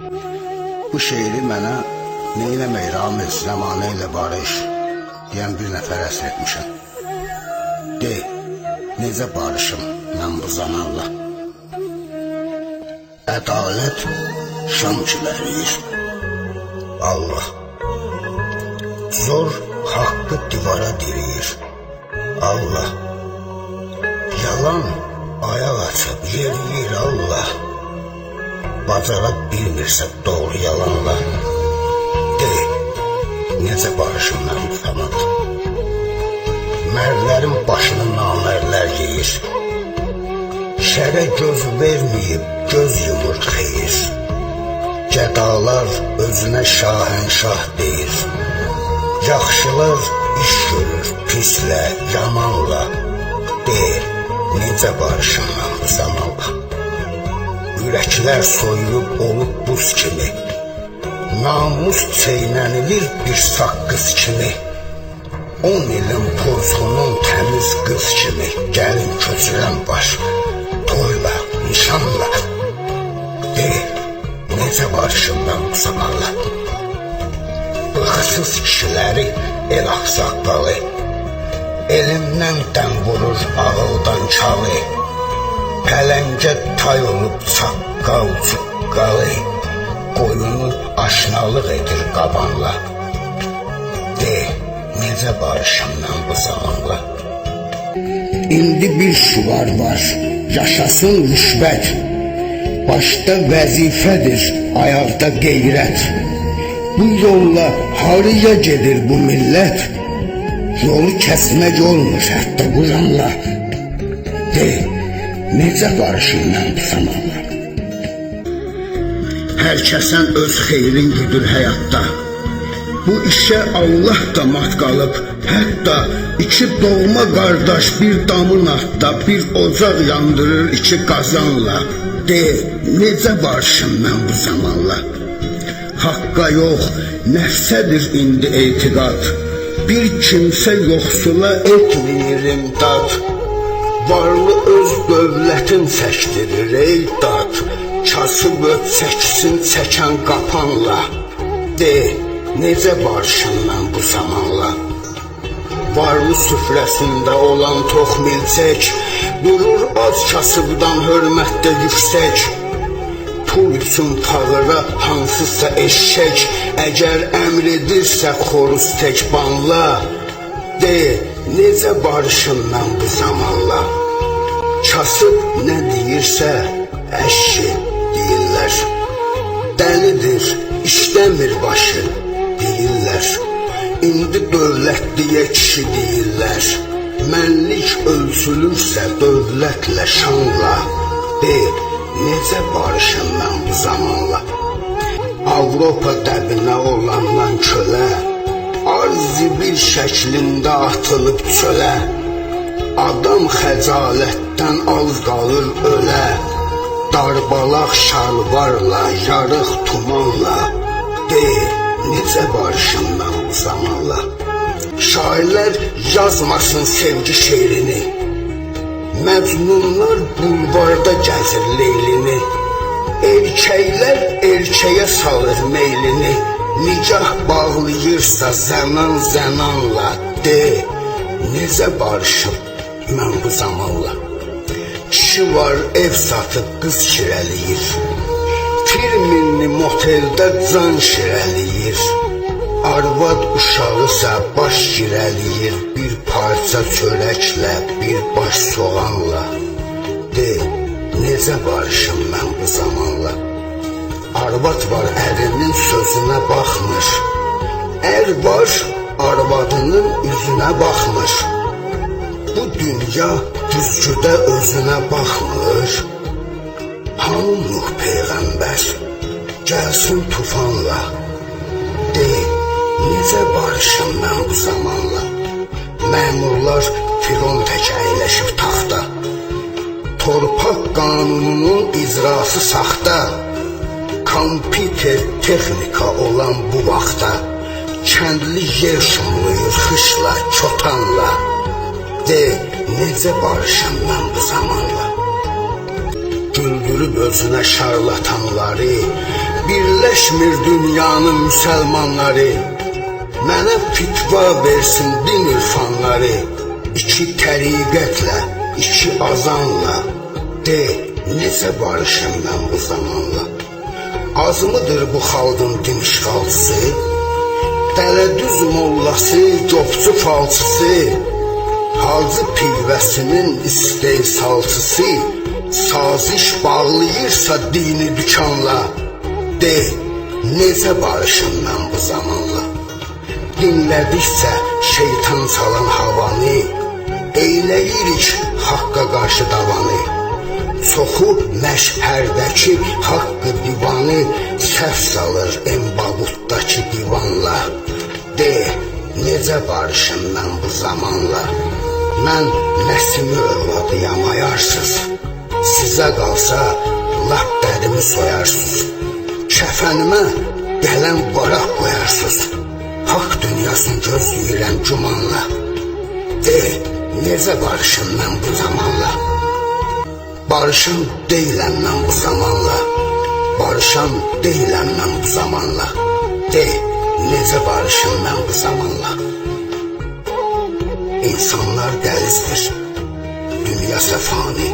Bu şeiri mənə Neyləmək Ramiz zamanı ilə barış deyən bir nəfər əsr etmişim. De, necə barışım mən bu zamanla? Ədalət şam kiləliyir. Allah zor haqqı divara diriyir. Allah yalan ayaq açıb yeriyir. Allah bacara bilmirsə doğru yalanla. De, necə barışım mən bu zamanda? Mərlərin başını namərlər yeyir. Şərə göz verməyib göz yumur xeyir. Gədalar özünə şahənşah deyir. Yaxşılar iş görür pislə, yamanla. De, necə barışım mən bu zamanla? Ürəklər soyulub olub buz kimi. Namus çeynənilir bir saqqız kimi. 10 ilin pozğunun təmiz qız kimi. Gəlin köçürən baş, toyla, nişanla. De, necə barışım mən bu zamanla? Bıxsız kişiləri el axsaqqalı. Elimdən dən vurur ağıldan çalı. Pələngə tay olub çaqqal çuqqalı. Qoyunu aşnalıq edir qabanla. De, necə barışım mən bu zamanla? İndi bir şuvar var, yaşasın rüşvət. Başda vəzifədir, ayaqda qeyrət. Bu yolla harıya gedir bu millət? Yolu kəsmək olmur hətta quranla. De, necə barışım mən bu zamanla? Hər kəsən öz xeyrin güdür həyatda. Bu işə Allah da mat qalıb. Hətta iki doğma qardaş bir damın altda bir ocaq yandırır iki qazanla. De, necə barışım mən bu zamanla? Haqqa yox, nəfsədir indi etiqad. Bir kimsə yoxsula etmir imdad. Varlı öz dövlətin çəkdirir ey dad. Kasıb öt çəksin çəkən qapanla. De, necə barışım mən bu zamanla? Varlı süfrəsində olan tox milçək durur az kasıbdan hörmətdə yüksək. Pul üçün fağıra hansısa eşşək, əgər əmr edirsə xoruz tək banla. De, necə barışım mən bu zamanla? Kasıb nə deyirsə əşşi deyirlər. Dəlidir, işləmir başı deyirlər. İndi dövlətliyə kişi deyirlər. Mənlik ölçülürsə dövlətlə, şanla. De, necə barışım mən bu zamanla? Avropa dəbinə olandan kölə, arzi bir şəklində atılıb çölə. Adam xəcalətdən az qalır ölə. Darbalaq şalvarla, yarıq tumanla. De, necə barışım mən bu zamanla? Şairlər yazmasın sevgi şeirini. Məcnunlar bulvarda gəzir leylini. Erkəklər erkəyə salır meylini. Nicah bağlayırsa zənan zənanla. De, necə barışım mən bu zamanla? Kişi var ev satıb qız kirəliyir. Firminli moteldə can şirəliyir. Arvad uşağısa baş girəliyir. Bir parça çörəklə, bir baş soğanla. De, necə barışım mən bu zamanla? Arvad var ərinin sözünə baxmır. Ər var arvadının üzünə baxmır. Bu dünya düzgüdə özünə baxmır. Hanı Nuh Peyğəmbər gəlsin tufanla. De, necə barışım mən bu zamanla? Məmurlar firon tək əyləşib taxta. Torpaq qanununun icrası saxta. Kompüter texnika olan bu vaxtda kəndli yer şumluyur xışla, çotanla. De, necə barışım mən bu zamanla? Güldürüb özünə şarlatanları, birlə birləşmir dünyanın müsəlmanları. Mənə fitva versin din irfanları. İki təriqətlə, iki azanla. De, necə barışım mən bu zamanla? Az mıdır bu xalqın din işğalçısı? Dələdüz mollası, copçu falçısı, Hacı pivəsinin istehsalçısı, saziş bağlayırsa dini dükanla. De, necə barışım mən bu zamanla? Dinlədikcə şeytan salan havanı, eyləyirik haqqa qarşı davanı. Çoxu məşhərdəki haqqı divanı səhv salır embabutdakı divanla. De, necə barışım mən bu zamanla? Mən Nəsimi övladıyam ayarsız. Sizə qalsa lap dərimi soyarsız. Kəfənimə gələn varaq qoyarsız. Haqq dünyasını gözləyirəm gümanla. De, necə barışım mən bu zamanla? Barışan deyiləm mən bu zamanla. Barışan deyiləm mən bu zamanla. De, necə barışım mən bu zamanla? İnsanlar dəlizdir, dünya səfani.